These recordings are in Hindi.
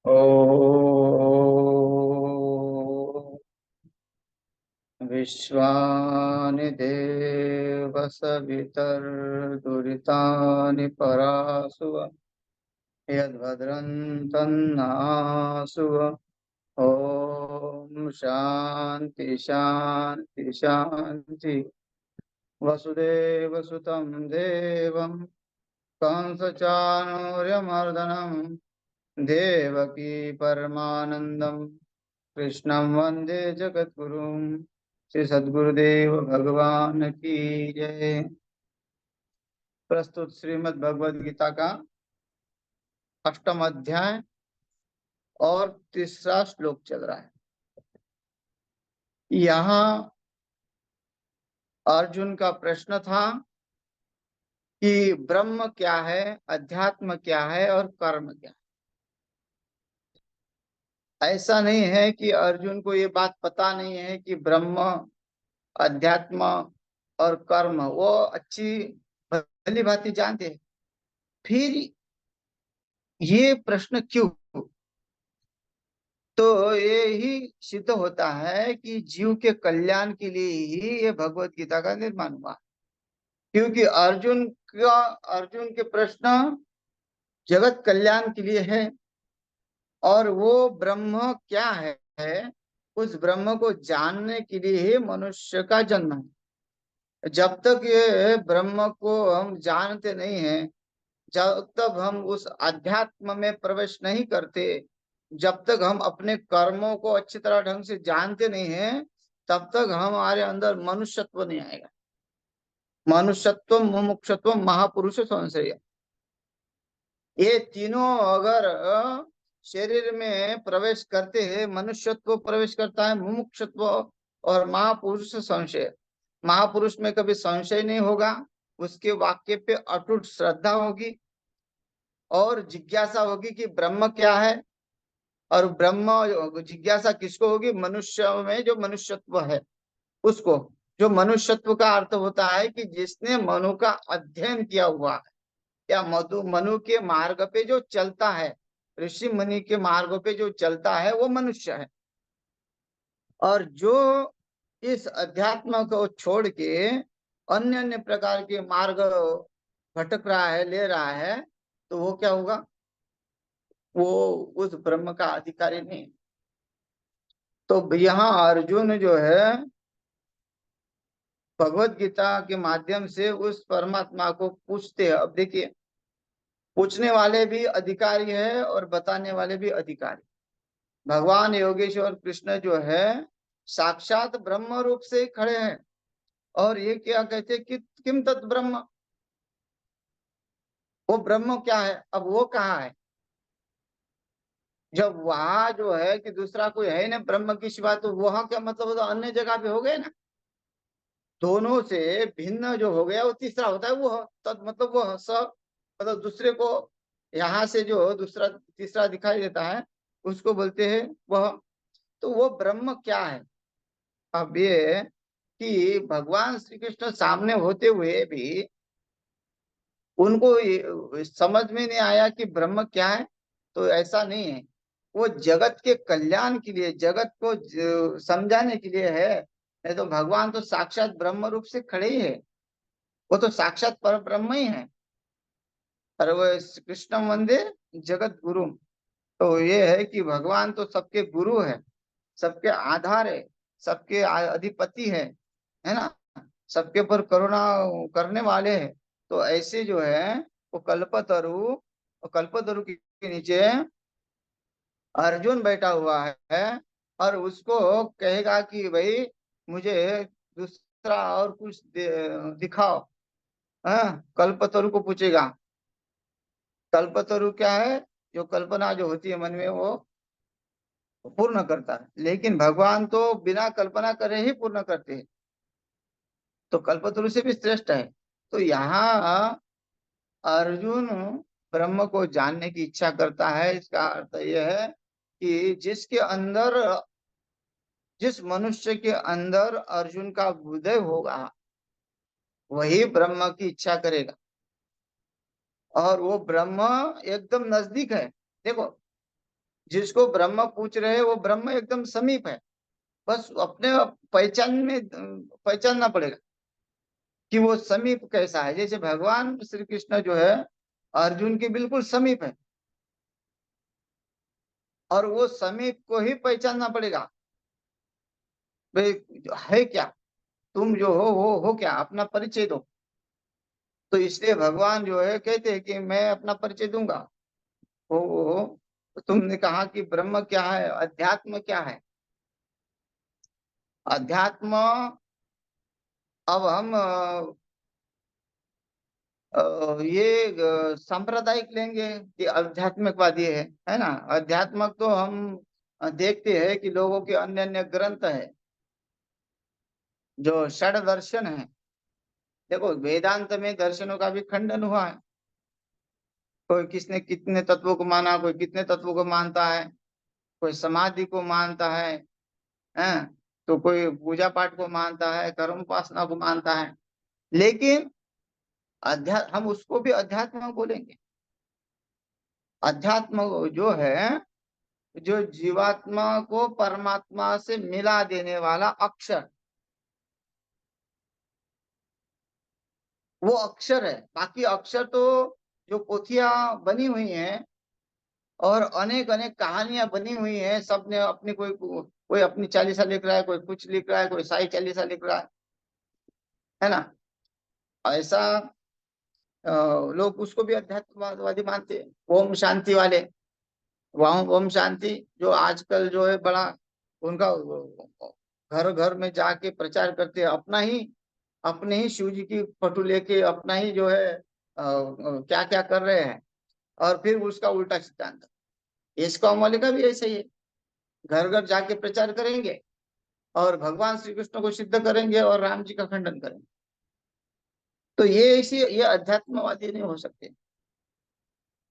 ओ विश्वानि देव सवितर्दुरितानि परासुव यद्भद्रं तन्नासुव। ओम शांति शांति शांति। वसुदेव सुतं देवं कंसचाणूर्यमर्दनं देवकी परमानंदं कृष्णं वंदे जगद्गुरुं। श्री सद्गुरुदेव भगवान की जय। प्रस्तुत श्रीमद् भगवद गीता का अष्टम अध्याय और तीसरा श्लोक चल रहा है। यहाँ अर्जुन का प्रश्न था कि ब्रह्म क्या है, अध्यात्म क्या है और कर्म क्या है। ऐसा नहीं है कि अर्जुन को ये बात पता नहीं है कि ब्रह्म, अध्यात्म और कर्म वो अच्छी भली भांति जानते हैं। फिर ये प्रश्न क्यों? तो ये ही सिद्ध होता है कि जीव के कल्याण के लिए ही ये भगवत गीता का निर्माण हुआ। क्योंकि अर्जुन के प्रश्न जगत कल्याण के लिए है और वो ब्रह्म क्या है, उस ब्रह्म को जानने के लिए ही मनुष्य का जन्म है। जब तक ये ब्रह्म को हम जानते नहीं हैं, जब तक हम उस अध्यात्म में प्रवेश नहीं करते, जब तक हम अपने कर्मों को अच्छी तरह ढंग से जानते नहीं हैं, तब तक हमारे अंदर मनुष्यत्व नहीं आएगा। मनुष्यत्व, मुमुक्षुत्व, महापुरुष संश्रय, ये तीनों अगर शरीर में प्रवेश करते हैं, मनुष्यत्व प्रवेश करता है, मुमुक्षुत्व और महापुरुष संशय। महापुरुष में कभी संशय नहीं होगा, उसके वाक्य पे अटूट श्रद्धा होगी और जिज्ञासा होगी कि ब्रह्म क्या है। और ब्रह्म जिज्ञासा किसको होगी? मनुष्य में जो मनुष्यत्व है उसको। जो मनुष्यत्व का अर्थ होता है कि जिसने मनु का अध्ययन किया हुआ है, या मनु के मार्ग पे जो चलता है, ऋषि मुनि के मार्ग पे जो चलता है, वो मनुष्य है। और जो इस अध्यात्म को छोड़ के अन्य अन्य प्रकार के मार्ग भटक रहा है, ले रहा है, तो वो क्या होगा? वो उस ब्रह्म का अधिकारी नहीं। तो यहाँ अर्जुन जो है भगवत गीता के माध्यम से उस परमात्मा को पूछते हैं। अब देखिए, पूछने वाले भी अधिकारी है और बताने वाले भी अधिकारी। भगवान योगेश्वर कृष्ण जो है साक्षात ब्रह्म रूप से खड़े हैं और ये क्या कहते हैं कि किम तत् ब्रह्म, वो ब्रह्म क्या है? अब वो कहाँ है? जब वहां जो है कि दूसरा कोई है ना ब्रह्म की सिवा, तो वहां क्या मतलब? तो अन्य जगह पे हो गए ना। दोनों से भिन्न जो हो गया वो तीसरा होता है, वो तद मतलब वो स, मतलब दूसरे को यहाँ से जो दूसरा तीसरा दिखाई देता है उसको बोलते हैं वह। तो वो ब्रह्म क्या है? अब ये कि भगवान श्री कृष्ण सामने होते हुए भी उनको समझ में नहीं आया कि ब्रह्म क्या है। तो ऐसा नहीं है, वो जगत के कल्याण के लिए, जगत को समझाने के लिए है। नहीं तो भगवान तो साक्षात ब्रह्म रूप से खड़े ही है, वो तो साक्षात पर ब्रह्म ही है। और वो कृष्ण वंदे जगत गुरु। तो ये है कि भगवान तो सबके गुरु है, सबके आधार है, सबके अधिपति है ना, सबके ऊपर करुणा करने वाले हैं। तो ऐसे जो है वो कल्पतरु, कल्पतरु के नीचे अर्जुन बैठा हुआ है और उसको कहेगा कि भाई मुझे दूसरा और कुछ दिखाओ। हाँ, कल्पतरु को पूछेगा। कल्पतरु क्या है? जो कल्पना जो होती है मन में वो पूर्ण करता है, लेकिन भगवान तो बिना कल्पना करे ही पूर्ण करते हैं, तो कल्पतरु से भी श्रेष्ठ है। तो यहाँ अर्जुन ब्रह्म को जानने की इच्छा करता है। इसका अर्थ यह है कि जिस मनुष्य के अंदर अर्जुन का उदय होगा वही ब्रह्म की इच्छा करेगा। और वो ब्रह्म एकदम नजदीक है। देखो, जिसको ब्रह्म पूछ रहे हैं वो ब्रह्म एकदम समीप है, बस अपने पहचान में पहचानना पड़ेगा कि वो समीप कैसा है। जैसे भगवान श्री कृष्ण जो है अर्जुन के बिल्कुल समीप है, और वो समीप को ही पहचानना पड़ेगा। भाई है क्या, तुम जो हो क्या, अपना परिचय दो। तो इसलिए भगवान जो है कहते हैं कि मैं अपना परिचय दूंगा। हो तो तुमने कहा कि ब्रह्म क्या है, अध्यात्म क्या है। अध्यात्म, अब हम ये सांप्रदायिक लेंगे कि आध्यात्मिकवादी है ना। अध्यात्मक तो हम देखते हैं कि लोगों के अन्य अन्य ग्रंथ है, जो षड दर्शन है। देखो वेदांत में दर्शनों का भी खंडन हुआ है, कोई किसने कितने तत्वों को माना, कोई कितने तत्वों को मानता है, कोई समाधि को मानता है, तो कोई पूजा पाठ को मानता है, कर्म उपासना को मानता है। लेकिन अध्यात्म, हम उसको भी अध्यात्म बोलेंगे। अध्यात्म जो है, जो जीवात्मा को परमात्मा से मिला देने वाला अक्षर, वो अक्षर है। बाकी अक्षर तो जो पोथियां बनी हुई हैं और अनेक अनेक कहानियां बनी हुई हैं, सबने अपनी कोई कोई अपनी चालीसा लिख रहा है, कोई कुछ लिख रहा है, कोई साई चालीसा लिख रहा है ना। ऐसा अ, लोग उसको भी अध्यात्मवादी मानते हैं। ओम शांति वाले, वहाँ ओम शांति जो आजकल जो है बड़ा उनका घर घर में जाके प्रचार करते हैं, अपने ही शिव जी की फोटो लेके अपना ही जो है क्या क्या कर रहे हैं, और फिर उसका उल्टा सिद्धांत। इसकॉम वाले का भी ऐसा ही है, घर घर जाके प्रचार करेंगे और भगवान श्री कृष्ण को सिद्ध करेंगे और राम जी का खंडन करेंगे। तो ये अध्यात्मवादी नहीं हो सकते,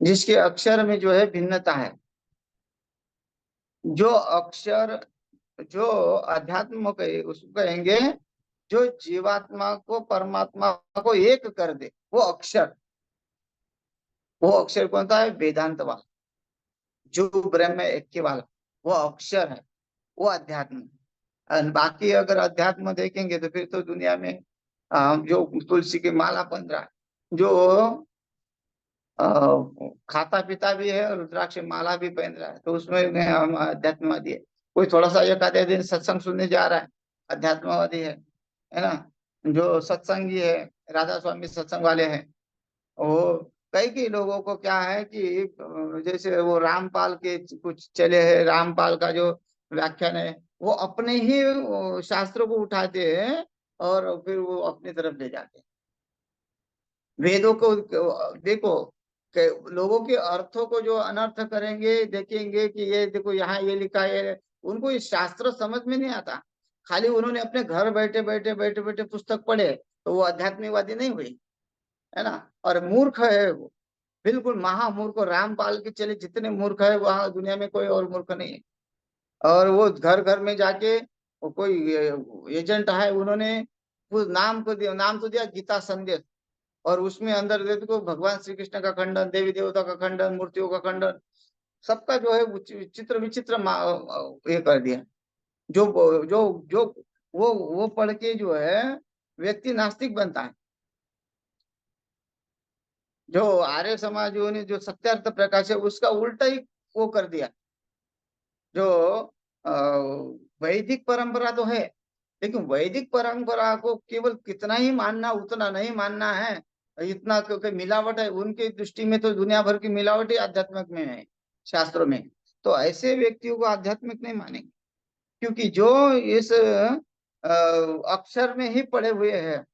जिसके अक्षर में जो है भिन्नता है। जो अक्षर, जो अध्यात्म उसको कहेंगे जो जीवात्मा को परमात्मा को एक कर दे, वो अक्षर। वो अक्षर कौन सा है, वेदांत वाला, जो ब्रह्म ऐक्य वाला, वो अक्षर है, वो अध्यात्म है। और बाकी अगर अध्यात्म देखेंगे तो फिर तो दुनिया में जो तुलसी की माला बन रहा है, जो अ, खाता पीता भी है और रुद्राक्ष माला भी पहन रहा है, तो उसमें हम अध्यात्मवादी है। कोई थोड़ा सा एक आधे दिन सत्संग सुनने जा रहा है, अध्यात्मवादी है ना। जो सत्संगी है, राधा स्वामी सत्संग वाले हैं, वो कई कई लोगों को क्या है कि जैसे वो रामपाल के कुछ चले हैं, रामपाल का जो व्याख्यान है, वो अपने ही शास्त्रों को उठाते हैं और फिर वो अपनी तरफ ले जाते हैं। वेदों को देखो, लोगों के अर्थों को जो अनर्थ करेंगे, देखेंगे कि ये देखो यहाँ ये लिखा है, उनको ये शास्त्र समझ में नहीं आता। खाली उन्होंने अपने घर बैठे बैठे बैठे बैठे पुस्तक पढ़े, तो वो आध्यात्मिकवादी नहीं हुई, है ना। और मूर्ख है वो, बिल्कुल महामूर्ख। रामपाल के चले जितने मूर्ख है वहां दुनिया में कोई और मूर्ख नहीं है। और वो घर घर में जाके वो कोई एजेंट है, उन्होंने वो नाम को दिया, नाम तो दिया गीता संदेश, और उसमें अंदर देखो भगवान श्री कृष्ण का खंडन, देवी देवता का खंडन, मूर्तियों का खंडन, सबका जो है चित्र विचित्र ये कर दिया। जो जो वो पढ़ के जो है व्यक्ति नास्तिक बनता है। जो आर्य समाजियों ने जो सत्यार्थ प्रकाश है उसका उल्टा ही वो कर दिया। जो अ, वैदिक परंपरा तो है, लेकिन वैदिक परंपरा को केवल कितना ही मानना, उतना नहीं मानना है। इतना क्योंकि मिलावट है उनकी दृष्टि में, तो दुनिया भर की मिलावट ही आध्यात्मिक में है, शास्त्रों में। तो ऐसे व्यक्तियों को आध्यात्मिक नहीं मानेंगे, क्योंकि जो इस अक्षर में ही पड़े हुए हैं,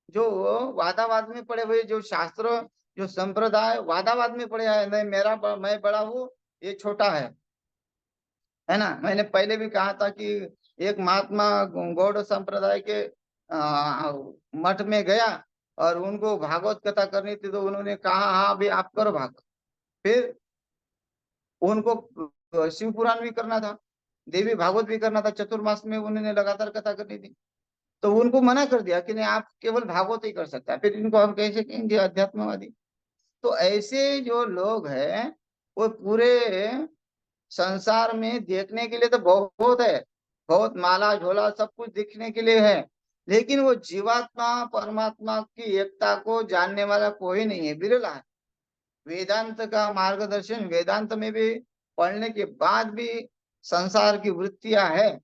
जो वादावाद में पड़े हुए, जो शास्त्र, जो संप्रदाय वादावाद में पड़े हैं, नहीं मैं बड़ा हूँ, ये छोटा है ना। मैंने पहले भी कहा था कि एक महात्मा गौड़ संप्रदाय के मठ में गया और उनको भागवत कथा करनी थी, तो उन्होंने कहा हाँ अभी आप करो भागवत। फिर उनको शिव पुराण भी करना था, देवी भागवत भी करना था, चतुर्मास में उन्होंने लगातार कथा करनी थी। तो उनको मना कर दिया कि नहीं आप केवल भागवत ही कर सकता है, फिर इनको हम कैसे कहेंगे अध्यात्मवादी। तो ऐसे जो लोग हैं वो पूरे संसार में देखने के लिए तो बहुत है, बहुत माला झोला सब कुछ दिखने के लिए है, लेकिन वो जीवात्मा परमात्मा की एकता को जानने वाला कोई नहीं है, विरला है। वेदांत का मार्गदर्शन वेदांत में भी पढ़ने के बाद भी संसार की वृत्तियां है।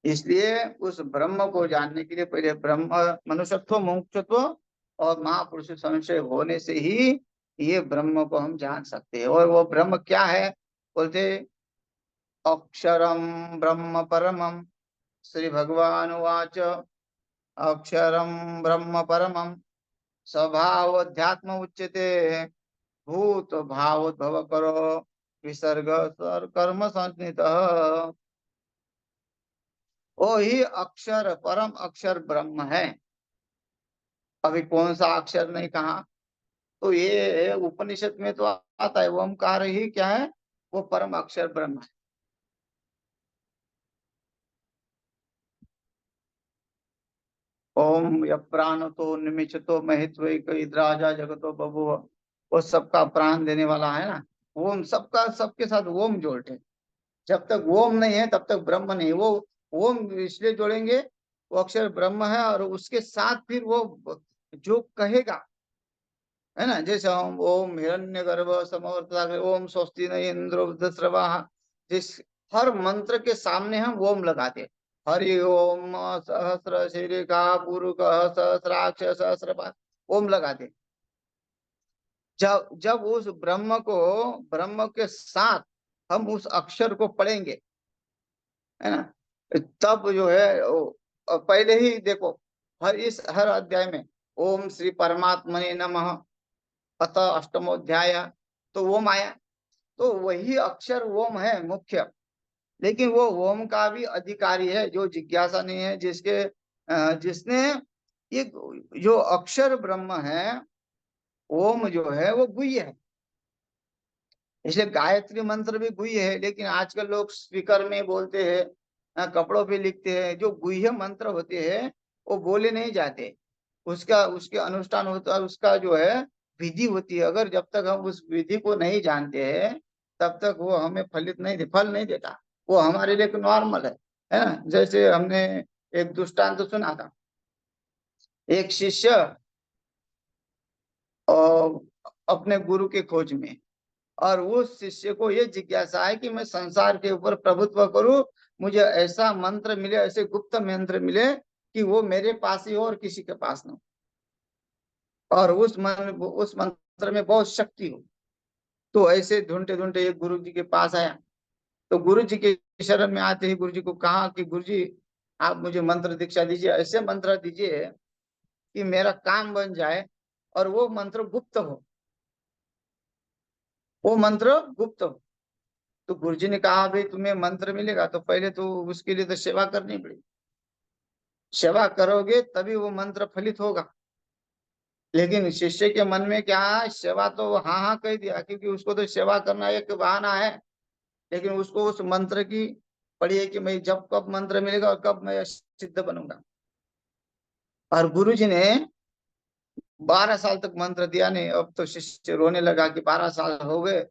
इसलिए उस ब्रह्म को जानने के लिए पहले ब्रह्म मनुष्यत्व मुमुक्षुत्व और महापुरुष संशय होने से ही ये ब्रह्म को हम जान सकते हैं। और वो ब्रह्म क्या है बोलते, अक्षरम ब्रह्म परमम, श्री भगवान वाच, अक्षरम ब्रह्म परमम स्वभाव अध्यात्म उच्यते, भूत भावोद्भव करो विसर्ग सर कर्म संस्नित। वो ही अक्षर परम अक्षर ब्रह्म है। अभी कौन सा अक्षर नहीं कहा, तो ये उपनिषद में तो आता है, ओमकार ही क्या है, वो परम अक्षर ब्रह्म है। ओम य प्राण तो निमिषतो महित्वैकराजा जगतो बभुव, वो सबका प्राण देने वाला है ना। ओम सबका सबके साथ ओम जोड़ते, जब तक ओम नहीं है तब तक ब्रह्म नहीं। वो ओम इसलिए जोड़ेंगे, वो अक्षर ब्रह्म है और उसके साथ फिर वो जो कहेगा है ना, जैसे हम ओम हिरण्यगर्भ समवर्त ओम स्वस्ति न इंद्रो वृद्धश्रवा, जिस हर मंत्र के सामने हम ओम लगाते, हरि ओम सहस्र शीरिका पुरुष सहस्राक्ष सहस्रपाद, ओम लगाते। जब जब उस ब्रह्म के साथ हम उस अक्षर को पढ़ेंगे, है ना, तब जो है पहले ही देखो, हर अध्याय में ओम श्री परमात्मने नमः, अतः अष्टमोध्याय, तो ओम आया। तो वही अक्षर ओम है मुख्य, लेकिन वो ओम का भी अधिकारी है जो जिज्ञासा नहीं है, जिसने ये जो अक्षर ब्रह्म है, ओम जो है वो गुह्य है। इसलिए गायत्री मंत्र भी गुह्य है, लेकिन आजकल लोग स्पीकर में बोलते हैं, कपड़ों पे लिखते हैं। जो गुह्य मंत्र होते हैं वो बोले नहीं जाते, उसका उसके अनुष्ठान होता है, उसका जो है विधि होती है। अगर जब तक हम उस विधि को नहीं जानते हैं तब तक वो हमें फल नहीं देता। वो हमारे लिए नॉर्मल है ना। जैसे हमने एक दृष्टांत तो सुना था, एक शिष्य और अपने गुरु के खोज में, और उस शिष्य को ये जिज्ञासा है कि मैं संसार के ऊपर प्रभुत्व करूं, मुझे ऐसा मंत्र मिले, ऐसे गुप्त मंत्र मिले कि वो मेरे पास ही हो और किसी के पास ना हो, और उस मंत्र में बहुत शक्ति हो। तो ऐसे ढूंढते ढूंढते एक गुरु जी के पास आया। तो गुरु जी के शरण में आते ही गुरु जी को कहा कि गुरु जी आप मुझे मंत्र दीक्षा दीजिए, ऐसे मंत्र दीजिए कि मेरा काम बन जाए, और वो मंत्र गुप्त हो, वो मंत्र गुप्त हो। तो गुरुजी ने कहा भाई तुम्हें मंत्र मिलेगा तो पहले तो उसके लिए तो सेवा करनी पड़ेगी, सेवा करोगे तभी वो मंत्र फलित होगा। लेकिन शिष्य के मन में क्या है, सेवा तो हाँ हाँ कह दिया, क्योंकि उसको तो सेवा करना एक बहाना है, लेकिन उसको उस मंत्र की पड़ी है कि मैं जब कब मंत्र मिलेगा और कब मैं सिद्ध बनूंगा। और गुरुजी ने 12 साल तक मंत्र दिया नहीं। अब तो शिष्य रोने लगा कि 12 साल हो गए,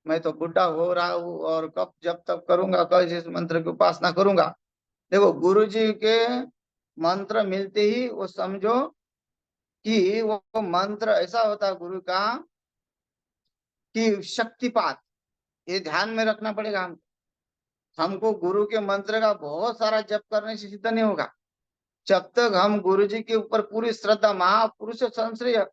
मैं तो बुढ़ा हो रहा हूँ, और कब जब तक करूंगा, कब इस मंत्र की उपासना करूंगा। देखो गुरु जी के मंत्र मिलते ही वो समझो कि वो मंत्र ऐसा होता है गुरु का कि शक्तिपात, ये ध्यान में रखना पड़ेगा। हमको गुरु के मंत्र का बहुत सारा जप करने से सिद्ध नहीं होगा। जब तक हम गुरु जी के ऊपर पूरी श्रद्धा, महापुरुष संश्रय,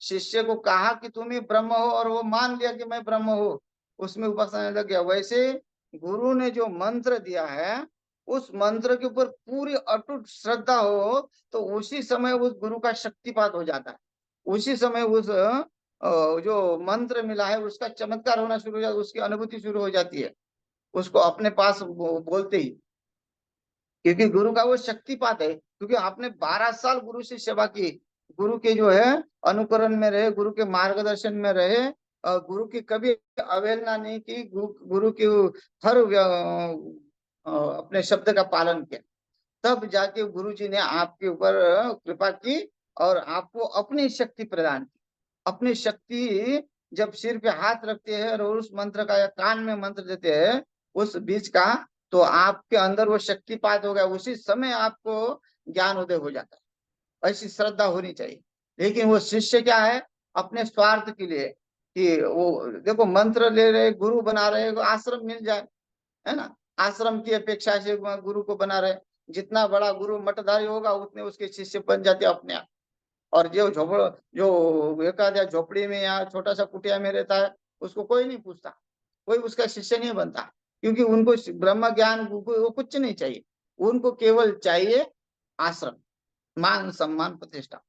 शिष्य को कहा कि तुम ही ब्रह्म हो और वो मान लिया कि मैं ब्रह्म हूँ, उसमें उपासना लग गया। वैसे गुरु ने जो मंत्र दिया है उस मंत्र के ऊपर पूरी अटूट श्रद्धा हो, तो उसी समय उस गुरु का शक्तिपात हो जाता है। उसी समय उस जो मंत्र मिला है उसका चमत्कार होना शुरू हो जाता है, उसकी अनुभूति शुरू हो जाती है उसको अपने पास बोलते ही, क्योंकि गुरु का वो शक्तिपात है। क्योंकि आपने 12 साल गुरु से सेवा की, गुरु के जो है अनुकरण में रहे, गुरु के मार्गदर्शन में रहे, और गुरु की कभी अवहेलना नहीं की, गुरु की हर अपने शब्द का पालन किया। तब जाके गुरु जी ने आपके ऊपर कृपा की और आपको अपनी शक्ति प्रदान की। अपनी शक्ति जब सिर पे हाथ रखते हैं और उस मंत्र का या कान में मंत्र देते हैं उस बीज का, तो आपके अंदर वो शक्तिपात हो गया, उसी समय आपको ज्ञान उदय हो जाता है। ऐसी श्रद्धा होनी चाहिए। लेकिन वो शिष्य क्या है, अपने स्वार्थ के लिए कि वो देखो मंत्र ले रहे, गुरु बना रहे, आश्रम मिल जाए, है ना, आश्रम की अपेक्षा से गुरु को बना रहे। जितना बड़ा गुरु मठधारी होगा उतने उसके शिष्य बन जाते अपने आप। और जो एक आध या झोपड़ी में या छोटा सा कुटिया में रहता है उसको कोई नहीं पूछता, कोई उसका शिष्य नहीं बनता, क्योंकि उनको ब्रह्म ज्ञान वो कुछ नहीं चाहिए। उनको केवल चाहिए आश्रम, मान सम्मान प्रतिष्ठा।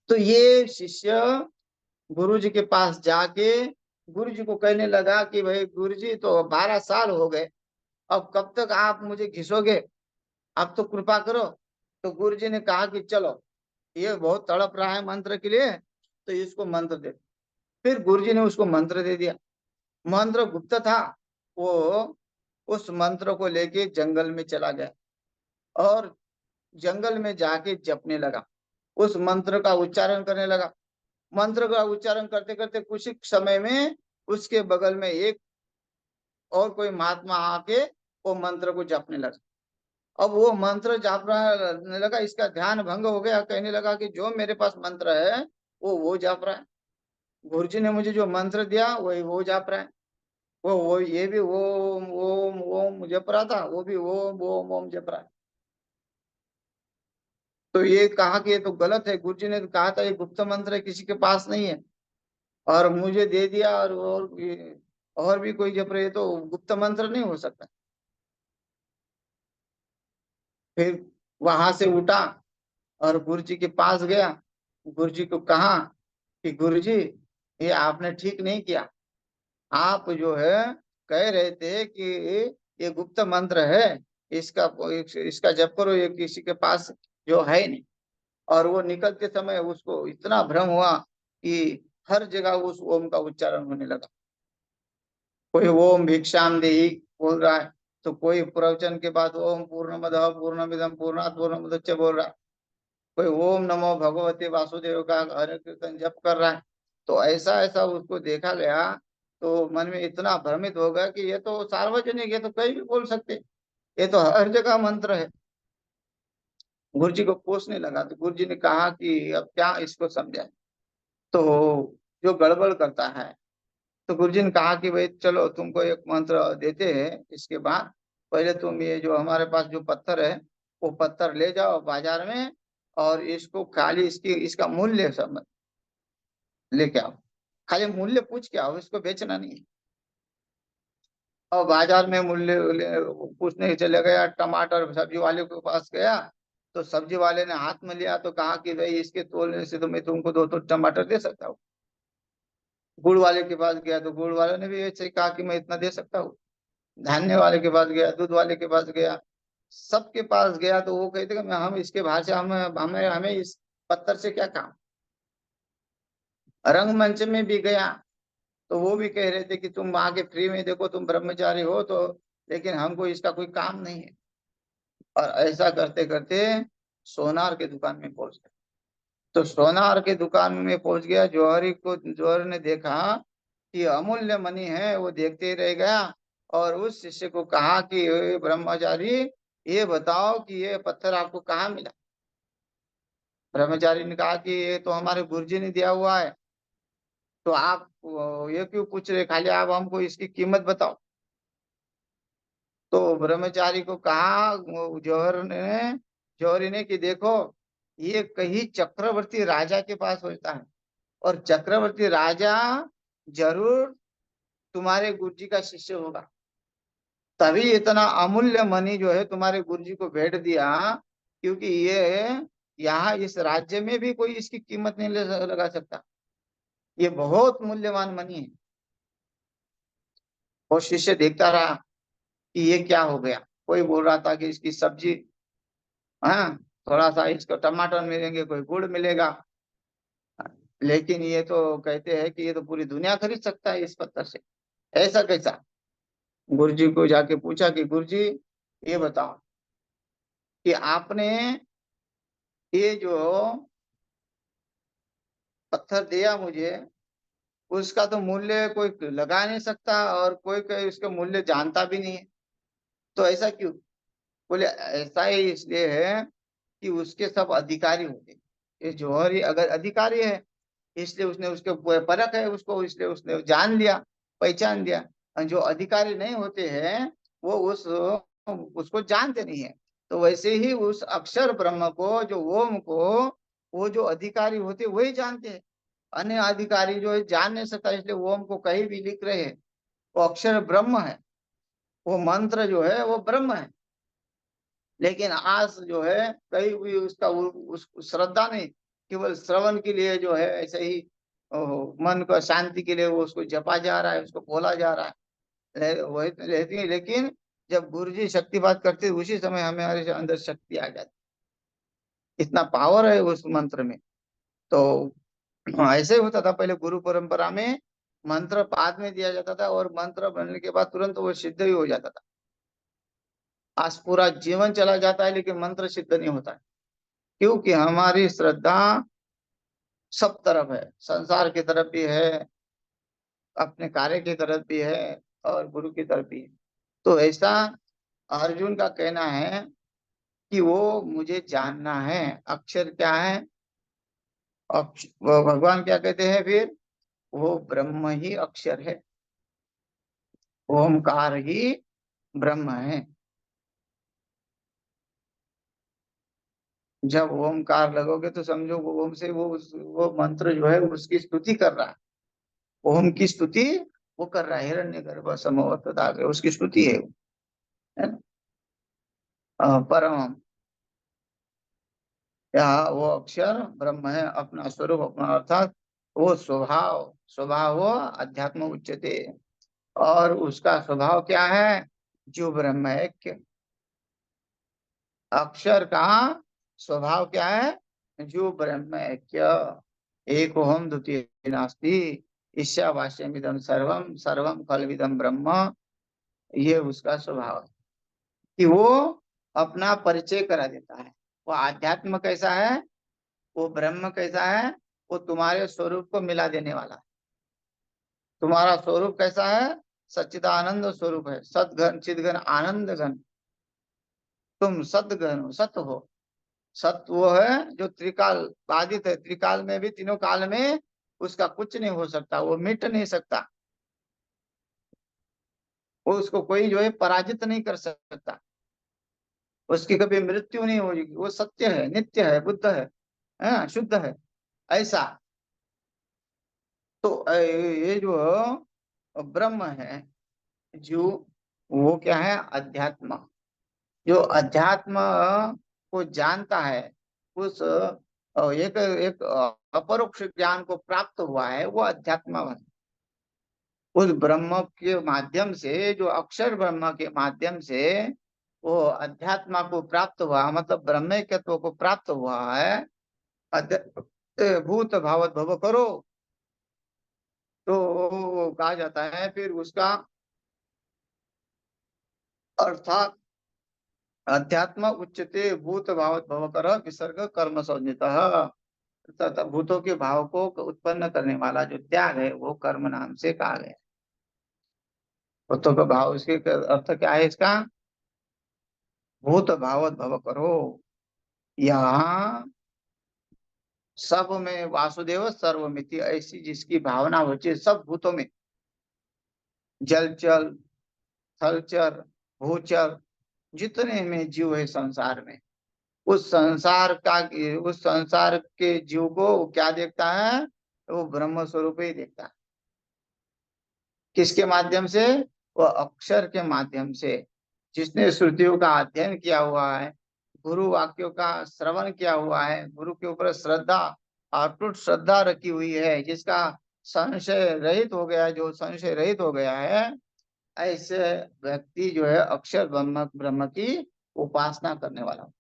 तो ये शिष्य गुरु जी के पास जाके गुरु जी को कहने लगा कि भाई गुरु जी तो 12 साल हो गए, अब कब तक आप मुझे घिसोगे, आप तो कृपा करो। तो गुरु जी ने कहा कि चलो, ये बहुत तड़प रहा है मंत्र के लिए, तो इसको मंत्र दे। फिर गुरु जी ने उसको मंत्र दे दिया। मंत्र गुप्त था, वो उस मंत्र को लेके जंगल में चला गया और जंगल में जाके जपने लगा, उस मंत्र का उच्चारण करने लगा। मंत्र का उच्चारण करते करते कुछ ही समय में उसके बगल में एक और कोई महात्मा आके वो मंत्र को जपने लगा। अब वो मंत्र जपने लगा, इसका ध्यान भंग हो गया, कहने लगा कि जो मेरे पास मंत्र है वो जप रहा है, गुरुजी ने मुझे जो मंत्र दिया वही वो जप रहा है। वो ये भी ओम ओम ओम जप रहा था, वो भी ओम ओम ओम जप रहा है। तो ये कहा कि ये तो गलत है, गुरुजी ने कहा था ये गुप्त मंत्र है, किसी के पास नहीं है, और मुझे दे दिया, और भी कोई जप रहे, तो गुप्त मंत्र नहीं हो सकता। फिर वहां से उठा और गुरु जी के पास गया, गुरु जी को कहा कि गुरु जी ये आपने ठीक नहीं किया, आप जो है कह रहे थे कि ये गुप्त मंत्र है, इसका इसका जप करो, ये किसी के पास जो है नहीं। और वो निकलते समय उसको इतना भ्रम हुआ कि हर जगह उस ओम का उच्चारण होने लगा। कोई ओम भिक्षाम देहि बोल रहा है, तो कोई प्रवचन के बाद ओम पूर्णमदः पूर्णमिदं पूर्णात् पूर्णमुदच्य बोल रहा है, कोई ओम नमो भगवते वासुदेव का हरे कीर्तन जप कर रहा है। तो ऐसा ऐसा उसको देखा गया, तो मन में इतना भ्रमित हो गया कि ये तो सार्वजनिक, ये तो कहीं भी बोल सकते, ये तो हर जगह मंत्र है। गुरु जी को पूछने लगा, तो गुरु जी ने कहा कि अब क्या इसको समझाए, तो जो गड़बड़ करता है, तो गुरुजी ने कहा कि भाई चलो तुमको एक मंत्र देते हैं, इसके बाद पहले तुम ये जो हमारे पास जो पत्थर है वो पत्थर ले जाओ बाजार में, और इसको खाली इसका मूल्य सब लेके आओ, खाली मूल्य पूछ के आओ, इसको बेचना नहीं है। और बाजार में पूछने चले गया, टमाटर सब्जी वाले के पास गया, तो सब्जी वाले ने हाथ में लिया तो कहा कि भाई इसके तोलने से तो मैं तुमको 2 टमाटर दे सकता हूँ। गुड़ वाले के पास गया तो गुड़ वाले ने भी ऐसे ही कहा कि मैं इतना दे सकता हूँ। धान्य वाले के पास गया, दूध वाले के पास गया, सबके पास गया, तो वो कहते कि हम इसके भाषा हमें हमें हमें इस पत्थर से क्या काम। रंगमंच में भी गया, तो वो भी कह रहे थे कि तुम आगे फ्री में देखो, तुम ब्रह्मचारी हो तो, लेकिन हमको इसका कोई काम नहीं है। और ऐसा करते करते सोनार के दुकान में पहुंच गया। तो सोनार के दुकान में पहुंच गया, जौहरी ने देखा कि अमूल्य मणि है, वो देखते ही रह गया। और उस शिष्य को कहा कि "ए ब्रह्मचारी, ये बताओ कि ये पत्थर आपको कहाँ मिला"। ब्रह्मचारी ने कहा कि ये तो हमारे गुरुजी ने दिया हुआ है, तो आप ये क्यों पूछ रहे, खाली आप हमको इसकी कीमत बताओ। तो ब्रह्मचारी को कहा जौहरी ने कि देखो, ये कहीं चक्रवर्ती राजा के पास होता है, और चक्रवर्ती राजा जरूर तुम्हारे गुरुजी का शिष्य होगा, तभी इतना अमूल्य मणि जो है तुम्हारे गुरुजी को भेंट दिया, क्योंकि ये यहाँ इस राज्य में भी कोई इसकी कीमत नहीं लगा सकता, ये बहुत मूल्यवान मणि है। और शिष्य देखता रहा कि ये क्या हो गया। कोई बोल रहा था कि इसकी सब्जी, हाँ, थोड़ा सा इसको टमाटर मिलेंगे, कोई गुड़ मिलेगा, लेकिन ये तो कहते हैं कि ये तो पूरी दुनिया खरीद सकता है इस पत्थर से, ऐसा कैसा। गुरुजी को जाके पूछा कि गुरुजी ये बताओ कि आपने ये जो पत्थर दिया मुझे, उसका तो मूल्य कोई लगा नहीं सकता, और कोई कोई उसका मूल्य जानता भी नहीं है। तो ऐसा क्यों? बोले ऐसा ही इसलिए है कि उसके सब अधिकारी होते हैं। ये जौहरी अगर अधिकारी है, इसलिए उसने उसके परख है उसको, इसलिए उसने जान लिया, पहचान लिया। और जो अधिकारी नहीं होते हैं वो उस उसको जानते नहीं है। तो वैसे ही उस अक्षर ब्रह्म को, जो ओम को, वो जो अधिकारी होते वही जानते हैं। अन्य अधिकारी जो है जान नहीं सकता, इसलिए ओम को कहीं भी लिख रहे हैं। वो अक्षर ब्रह्म है, वो मंत्र जो है वो ब्रह्म है। लेकिन आज जो है कहीं भी उसका उस श्रद्धा नहीं, केवल श्रवण के लिए जो है ऐसे ही मन को शांति के लिए वो उसको जपा जा रहा है, उसको बोला जा रहा है। वही तो रहती है, लेकिन जब गुरु जी शक्तिपात करते हैं, उसी समय हमारे अंदर शक्ति आ जाती है। इतना पावर है उस मंत्र में। तो ऐसे ही होता था पहले गुरु परंपरा में। मंत्र बाद में दिया जाता था, और मंत्र बनने के बाद तुरंत वो सिद्ध ही हो जाता था। आज पूरा जीवन चला जाता है लेकिन मंत्र सिद्ध नहीं होता है, क्योंकि हमारी श्रद्धा सब तरफ है, संसार की तरफ भी है, अपने कार्य की तरफ भी है, और गुरु की तरफ भी है। तो ऐसा अर्जुन का कहना है कि वो मुझे जानना है। अक्षर क्या है? वो भगवान क्या कहते हैं फिर? वो ब्रह्म ही अक्षर है, ओमकार ही ब्रह्म है। जब ओमकार लगोगे तो समझो वो ओम से वो मंत्र जो है उसकी स्तुति कर रहा है। ओम की स्तुति वो कर रहा है, हिरण्यगर्भ समवर्तता उसकी स्तुति है वो, है ना? परम, या वो अक्षर ब्रह्म है, अपना स्वरूप, अपना अर्थात वो स्वभाव, स्वभाव वो अध्यात्म उच्चते। और उसका स्वभाव क्या है? जो ब्रह्म है। अक्षर का स्वभाव क्या है? जो ब्रह्म ऐक्य, एक ओम द्वितीय नास्ति, ईशावास्यमिदं सर्वम सर्वम खलविदं ब्रह्म। ये उसका स्वभाव है कि वो अपना परिचय करा देता है। वो आध्यात्म कैसा है, वो ब्रह्म कैसा है, वो तुम्हारे स्वरूप को मिला देने वाला है। तुम्हारा स्वरूप कैसा है? सच्चिदानंद स्वरूप है, सदघन चिदघन आनंद घन। तुम सदघन हो, सत हो। सत्य वो है जो त्रिकाल बाधित है, त्रिकाल में भी, तीनों काल में उसका कुछ नहीं हो सकता, वो मिट नहीं सकता। वो उसको कोई जो है पराजित नहीं कर सकता, उसकी कभी मृत्यु नहीं होगी। वो सत्य है, नित्य है, बुद्ध है, हाँ, शुद्ध है। ऐसा। तो ये जो ब्रह्म है, जो वो क्या है? अध्यात्म। जो अध्यात्म को जानता है, उस एक एक अपरोक्ष ज्ञान को प्राप्त हुआ है, वो अध्यात्म है। उस ब्रह्म के माध्यम से, जो अक्षर ब्रह्म के माध्यम से वो अध्यात्मा को प्राप्त हुआ, मतलब ब्रह्मैक्यत्व को प्राप्त हुआ है। भूत भावत भव करो, तो कहा जाता है फिर उसका अर्थात अध्यात्म उच्चते भूत भावत भव कर विसर्ग कर्म संज्ञितः। अर्थात भूतों के भाव को उत्पन्न करने वाला जो त्याग है वो कर्म नाम से कहा गया। भूतों का भाव, इसके अर्थ क्या है इसका? भूत भावत भव करो। यहाँ सब में वासुदेव सर्वमिति, ऐसी जिसकी भावना होती है सब भूतों में, जलचर, थलचर, भूचर, जितने में जीव है संसार में, उस संसार का, उस संसार के जीव को वो क्या देखता है? वो ब्रह्म स्वरूप ही देखता है। किसके माध्यम से? वो अक्षर के माध्यम से। जिसने श्रुतियों का अध्ययन किया हुआ है, गुरु वाक्यों का श्रवण किया हुआ है, गुरु के ऊपर श्रद्धा, अटूट श्रद्धा रखी हुई है, जिसका संशय रहित हो गया, जो संशय रहित हो गया है, ऐसे व्यक्ति जो है अक्षर ब्रह्म ब्रह्म की उपासना करने वाला।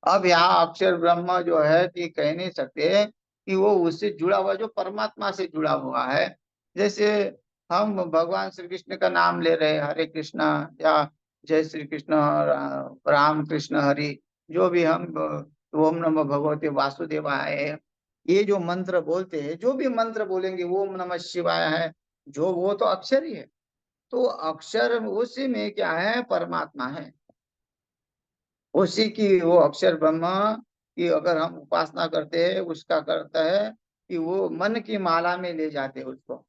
अब यहाँ अक्षर ब्रह्म जो है कि कह नहीं सकते कि वो उससे जुड़ा हुआ, जो परमात्मा से जुड़ा हुआ है। जैसे हम भगवान श्री कृष्ण का नाम ले रहे हैं, हरे कृष्णा, या जय श्री कृष्ण, राम कृष्ण हरि, जो भी हम ओम नमो भगवते वासुदेवाय, ये जो मंत्र बोलते हैं, जो भी मंत्र बोलेंगे, ओम नमः शिवाय है, जो वो तो अक्षर ही है। तो अक्षर उसी में क्या है, परमात्मा है। उसी की वो अक्षर ब्रह्म की अगर हम उपासना करते हैं, उसका करता है कि वो मन की माला में ले जाते हैं उसको।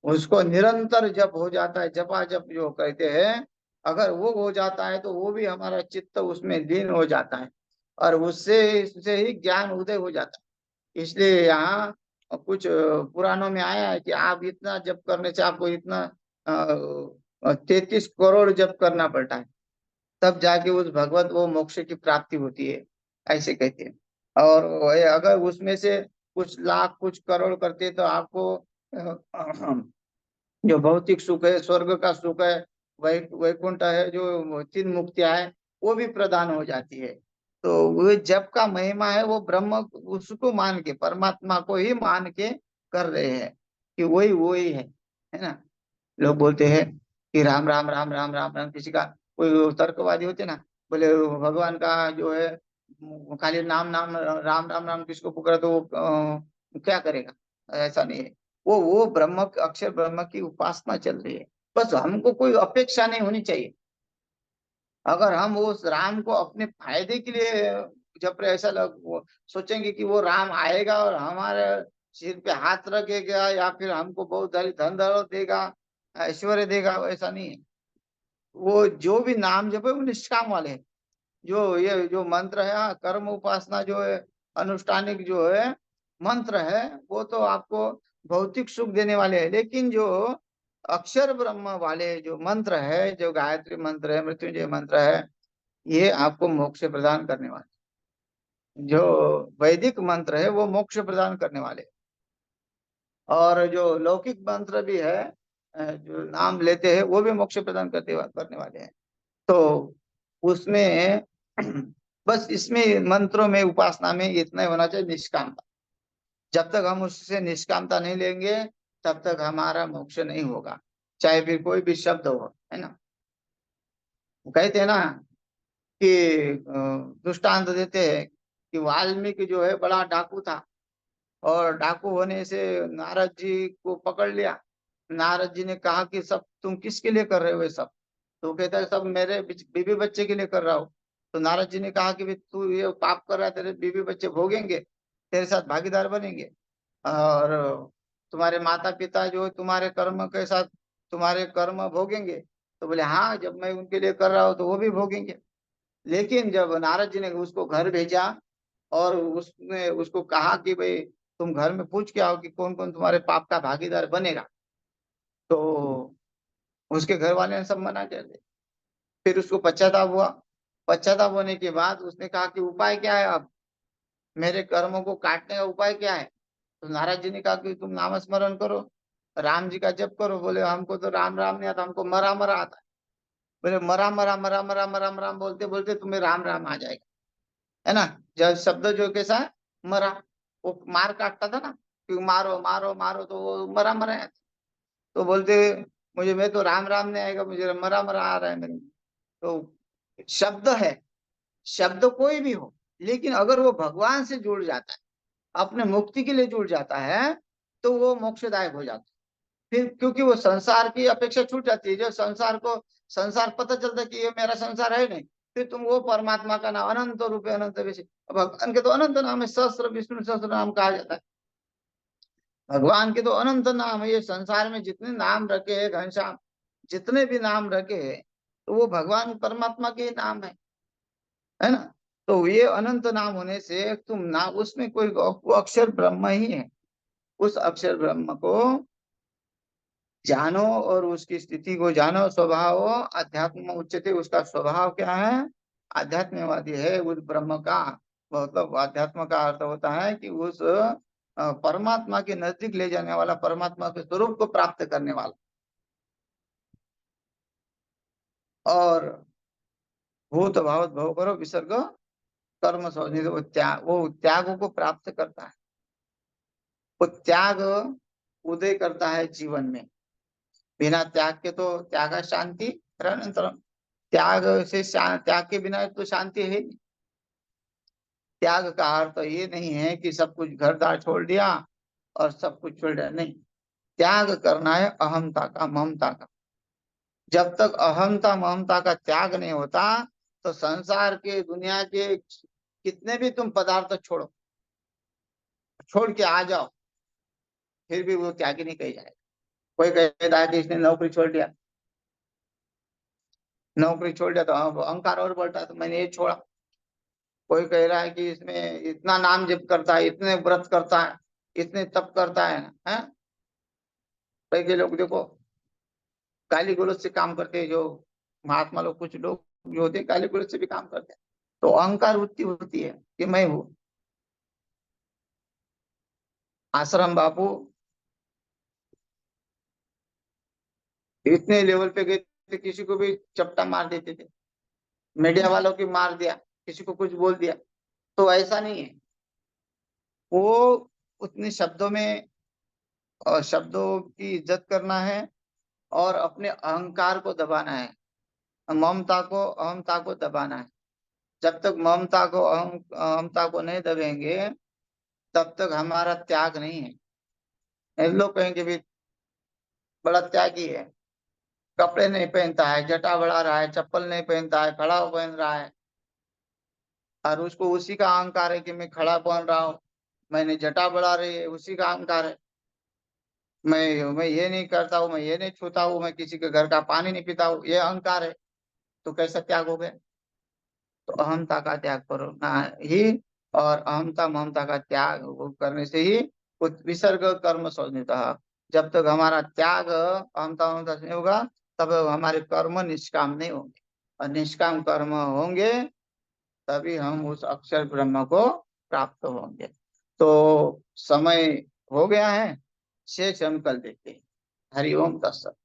उसको निरंतर जप हो जाता है, जपा जप जो कहते हैं, अगर वो हो जाता है तो वो भी हमारा चित्त उसमें लीन हो जाता है, और उससे ही ज्ञान उदय हो जाता है। इसलिए यहाँ कुछ पुराणों में आया है कि आप इतना जप करने से आपको इतना 33 करोड़ जप करना पड़ता है, तब जाके उस भगवत वो मोक्ष की प्राप्ति होती है, ऐसे कहते हैं। और अगर उसमें से कुछ लाख कुछ करोड़ करते तो आपको जो भौतिक सुख है, स्वर्ग का सुख है, वैकुंठ है, जो तीन मुक्तियां है, वो भी प्रदान हो जाती है। तो वो जप का महिमा है, वो ब्रह्म, उसको मान के, परमात्मा को ही मान के कर रहे हैं कि वही वही है ना। लोग बोलते हैं कि राम राम राम राम राम राम, किसी का कोई तर्कवादी होते ना, बोले भगवान का जो है खाली नाम नाम राम राम राम किसको पुकारा तो वो क्या करेगा। ऐसा नहीं है। वो ब्रह्म, अक्षर ब्रह्म की उपासना चल रही है। बस हमको कोई अपेक्षा नहीं होनी चाहिए। अगर हम उस राम को अपने फायदे के लिए जब ऐसा वो सोचेंगे कि वो राम आएगा और हमारे सिर पे हाथ रखेगा या फिर हमको बहुत सारी धन दौलत देगा, ऐश्वर्य देगा, ऐसा नहीं है। वो जो भी नाम जपे वो निष्काम वाले हैं। जो ये जो मंत्र है, कर्म उपासना जो है, अनुष्ठानिक जो है मंत्र है, वो तो आपको भौतिक सुख देने वाले हैं। लेकिन जो अक्षर ब्रह्म वाले जो मंत्र है, जो गायत्री मंत्र है, मृत्युंजय मंत्र है, ये आपको मोक्ष प्रदान करने वाले। जो वैदिक मंत्र है वो मोक्ष प्रदान करने वाले। और जो लौकिक मंत्र भी है, जो नाम लेते हैं, वो भी मोक्ष प्रदान करने वाले हैं। तो उसमें बस इसमें मंत्रों में, उपासना में इतना ही होना चाहिए, निष्कामता। जब तक हम उससे निष्कामता नहीं लेंगे, तब तक हमारा मोक्ष नहीं होगा, चाहे फिर कोई भी शब्द हो, है ना। वो कहते हैं ना कि दृष्टांत देते हैं कि वाल्मीकि जो है बड़ा डाकू था, और डाकू होने से नारद जी को पकड़ लिया। नारद जी ने कहा कि सब तुम किसके लिए कर रहे हो ये सब। तो कहता है सब मेरे बीवी बच्चे के लिए कर रहा हूँ। तो नारद जी ने कहा कि भी तू ये पाप कर रहा है, तेरे बीवी बच्चे भोगेंगे, तेरे साथ भागीदार बनेंगे, और तुम्हारे माता पिता जो तुम्हारे कर्म के साथ तुम्हारे कर्म भोगेंगे। तो बोले हाँ, जब मैं उनके लिए कर रहा हूँ तो वो भी भोगेंगे। लेकिन जब नारद जी ने उसको घर भेजा और उसने उसको कहा कि भाई तुम घर में पूछ के आओ कि कौन कौन तुम्हारे पाप का भागीदार बनेगा, तो उसके घर वाले ने सब मना कर दिया। फिर उसको पश्चाताप हुआ। पश्चाताप होने के बाद उसने कहा कि उपाय क्या है, अब मेरे कर्मों को काटने का उपाय क्या है। तो नारद जी ने कहा कि तुम नाम स्मरण करो, राम जी का जप करो। बोले हमको तो राम राम नहीं आता, हमको मरा मरा आता है। बोले मरा मरा मरा मरा मरा मरा बोलते बोलते तुम्हें राम राम आ जाएगा, है ना। जब शब्द जो कैसा है, मरा, वो मार काटता था ना कि मारो मारो मारो, तो वो मरा मरा है। तो बोलते मुझे, मैं तो राम राम नहीं आएगा, मुझे मरा मरा आ रहा है मेरे में। तो शब्द है, शब्द कोई भी हो, लेकिन अगर वो भगवान से जुड़ जाता है, अपने मुक्ति के लिए जुड़ जाता है, तो वो मोक्षदायक हो जाता है। फिर क्योंकि वो संसार की अपेक्षा छूट जाती है। जब संसार को, संसार पता चलता है कि ये मेरा संसार है नहीं, फिर तुम वो परमात्मा का नाम अनंत रूप है, अनंत विषय। भगवान के तो अनंत नाम है, सहस्त्र विष्णु सहस्त्र नाम कहा जाता है। भगवान के तो अनंत नाम है। ये संसार में जितने नाम रखे हैं, घनश्याम, जितने भी नाम रखे हैं, तो वो भगवान परमात्मा के ही नाम है ना। तो ये अनंत नाम होने से तुम ना, उसमें कोई वो अक्षर ब्रह्म ही है। उस अक्षर ब्रह्म को जानो और उसकी स्थिति को जानो। स्वभाव अध्यात्म उच्चते, उसका स्वभाव क्या है, आध्यात्मवादी है उस ब्रह्म का। मतलब अध्यात्म का अर्थ होता है कि उस परमात्मा के नजदीक ले जाने वाला, परमात्मा के स्वरूप को प्राप्त करने वाला। और भूत भाव भव करो विसर्ग कर्म सोचने से वो त्याग को प्राप्त करता है। वो त्याग उदय करता है जीवन में। बिना त्याग के तो त्याग शांति अनंतरम। त्याग से त्याग के बिना तो शांति है नहीं। त्याग का अर्थ तो ये नहीं है कि सब कुछ घर दार छोड़ दिया और सब कुछ छोड़ दिया, नहीं। त्याग करना है अहमता का, ममता का। जब तक अहमता ममता का त्याग नहीं होता तो संसार के, दुनिया के कितने भी तुम पदार्थ छोड़ो, छोड़ के आ जाओ, फिर भी वो त्यागी नहीं कही जाएगा। कोई कहता है कि इसने नौकरी छोड़ दिया, नौकरी छोड़ दिया तो अहंकार और बढ़ता है, तो मैंने ये छोड़ा। कोई कह रहा है कि इसमें इतना नाम जप करता है, इतने व्रत करता है, इतने तप करता है। कई के लोग देखो गाली गलौज से काम करते हैं, जो महात्मा लोग, कुछ लोग जो होते हैं गाली गलौज से भी काम करते हैं। तो अहंकार वृत्ति होती है कि मैं हूँ। आश्रम बापू इतने लेवल पे गए थे, किसी को भी चपटा मार देते थे, मीडिया वालों की मार दिया, किसी को कुछ बोल दिया। तो ऐसा नहीं है, वो उतने शब्दों में, और शब्दों की इज्जत करना है और अपने अहंकार को दबाना है, ममता को, अहमता को दबाना है। जब तक ममता को, अहमता को नहीं दबेंगे तब तक हमारा त्याग नहीं है। लोग कहेंगे भी बड़ा त्यागी है, कपड़े नहीं पहनता है, जटा बढ़ा रहा है, चप्पल नहीं पहनता है, खड़ा पहन रहा है, और उसको उसी का अहंकार है कि मैं खड़ा पहन रहा हूँ, मैंने जटा बढ़ा रही है, उसी का अहंकार है। मैं ये नहीं करता हूँ, मैं ये नहीं छूता हूँ, मैं किसी के घर का पानी नहीं पीता हूँ, ये अहंकार है। तो कैसा त्याग हो गया? तो अहमता का त्याग करो ना ही, और अहमता ममता का त्याग वो करने से ही विसर्ग कर्म संहिता। जब तक हमारा त्याग अहमता ममता से नहीं होगा तब हमारे कर्म निष्काम नहीं होंगे, और निष्काम कर्म होंगे तभी हम उस अक्षर ब्रह्म को प्राप्त होंगे। तो समय हो गया है, शेष हम कल देखते हैं। हरि ओम तत्सत।